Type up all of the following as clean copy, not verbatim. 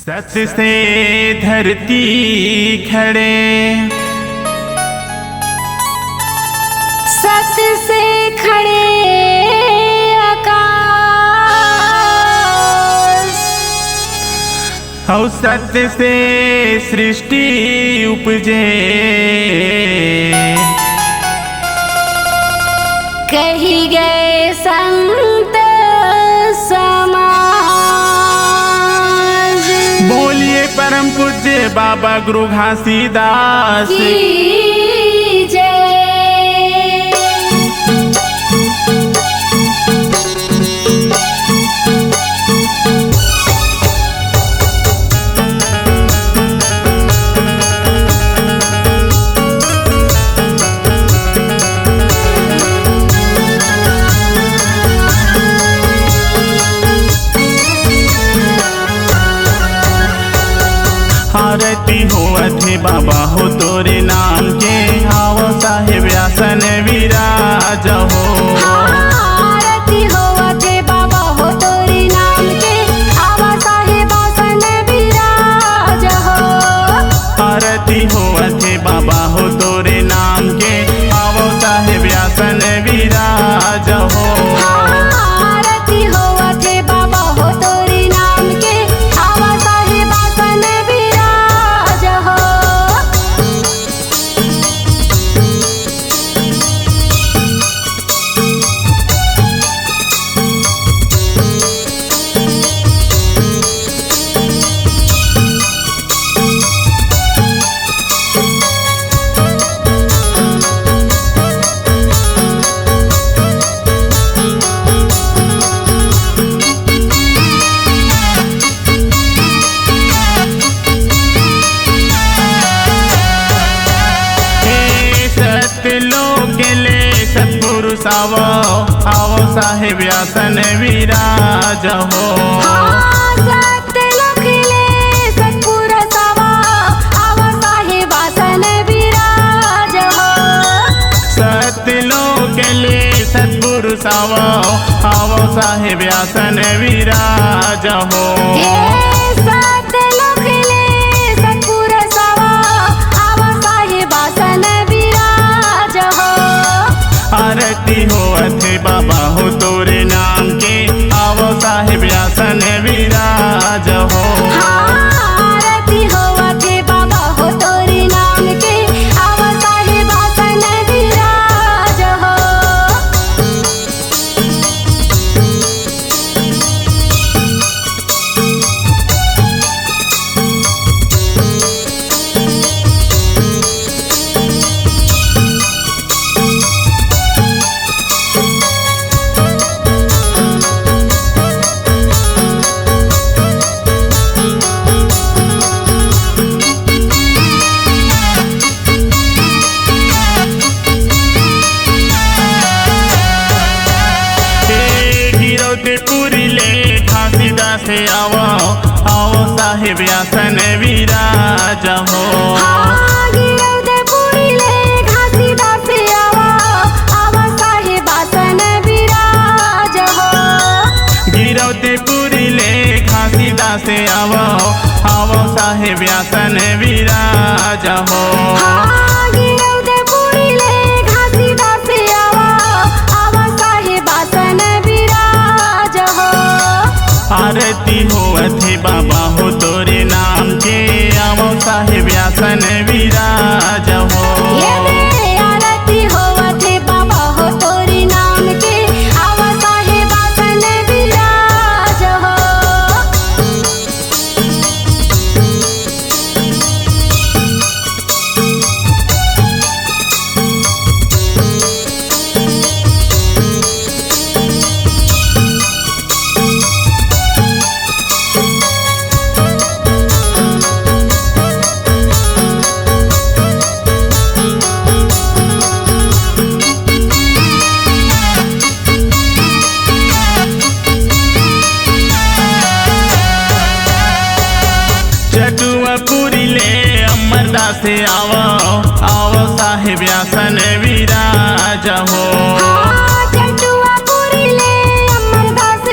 सत से धरती खड़े, सत से खड़े आकाश, और सत्य से सृष्टि उपजे। कही गए संत समाज, बोलिए परम पूज्य बाबा गुरु घासीदास की जय। आरती हो अथे बाबा हो तोरे नाम के, आओ साहेब आसन विराज हो। आरती हो अथे बाबा हो तोरे नाम के, आवा साहेब आसन विराज हो। आरती हो अथे बाबा हो तोरे नाम के, आओ साहेब आसन विराज हो। आरती हो अथे बाबा हो तोरे नाम के, आवा साहेब आसन विराज हो। सत्पुरुष आवो, आओ साहेब आसन विराज हो। सत्यलोक ले सत्पुरुष आवो, आवा साहेब आसन विराज हो। सत्यलोक ले सत्पुरुष आवो, आओ साहेब आसन विराज हो। सत्यलोक ले सत्पुरुष आवो, आवा साहेब आसन विराज हो। आरती हो अथे बाबा हो तोरे नाम के, आओ साहेब आसन विराज हो। आरती हो अथे बाबा हो तोरे नाम के, आवा साहेब आसन विराज हो। पूरी ले घासीदास से आवो, आओ साहेब आसन विराज हो। गिरौदपुरी ले घासीदास से आवो, आवा साहेब आसन विराज हो। गिरौदपुरी ले घासीदास से आवो, आओ साहेब आसन विराज हो। गिरौदपुरी ले घासीदास से आवो, आवा साहेब आसन विराज हो। आरती हो अथे बाबा हो तोरे नाम के, आओ साहेब आसन विराज हो। आरती हो अथे बाबा हो तोरे नाम के, आवा साहेब आसन विराज हो। चटुआपुरी ले अमरदास से आवो, आओ साहेब आसन विराज हो। चटुआपुरी ले अमरदास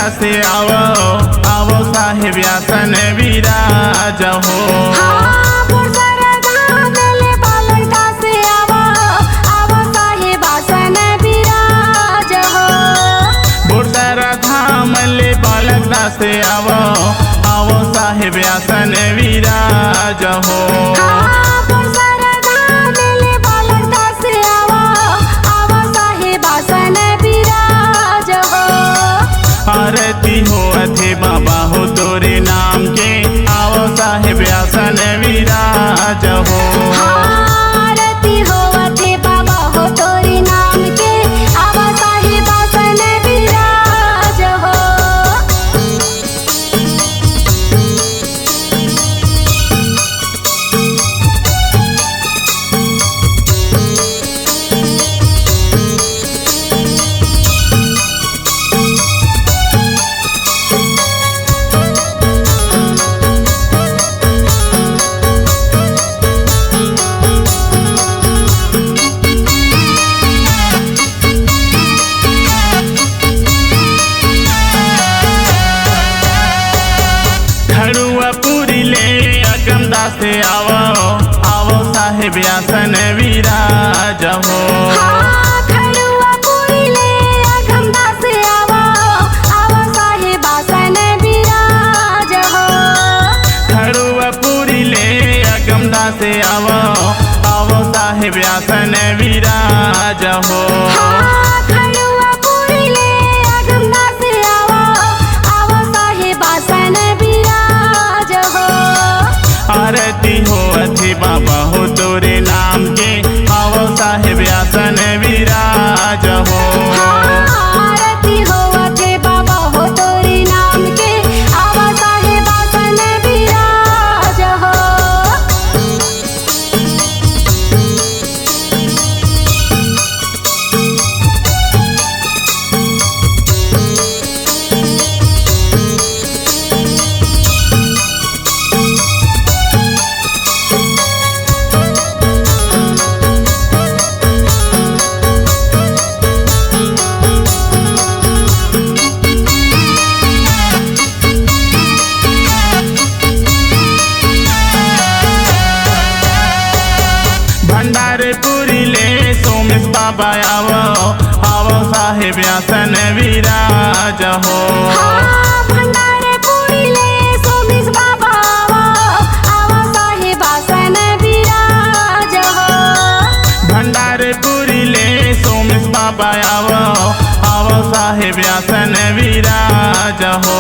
से आवो साहेब आसन विराज हो। हाँ बुरसर धाम ले बालकदा से आवो साहेब आसन विराज हो। बुरसर धाम ले बालकदा से आवो साहेब आसन विराज हो। हाँ बुरसर धाम ले बालकदा से आवो साहेब आसन विराज हो। आरती हो अथे बाबा हो तोरे नाम के आवो साहेब आसन विराज हो। आरती होवथे बाबा हो तोरे नाम के आवो साहेब आसन विराज हो। पूरी ले अगमदा से आवो साहेब आसन विराज हो। हाँ खड़ुआ पूरी ले अगमदा से आवो साहेब आसन विराज हो। खड़ुआ पूरी ले अगमदा से आवो साहेब आसन विराज हो। हाँ खड़ुआ पूरी ले अगमदा से आवो साहेब आसन विराज हो। आरती हो अथे बाबा हो तोरे नाम के आवो साहेब आसन विराज हो। आरती होवथे बाबा हो तोरे नाम के आवो साहेब आसन विराज हो। भंडारपुरी ले सोमेश बाबा आवो साहेब आसन विराज हो। हाँ भंडारपुरी ले सोमेश बाबा आवो साहेब आसन विराज हो। भंडारपुरी ले सोमेश बाबा आवो साहेब आसन विराज हो।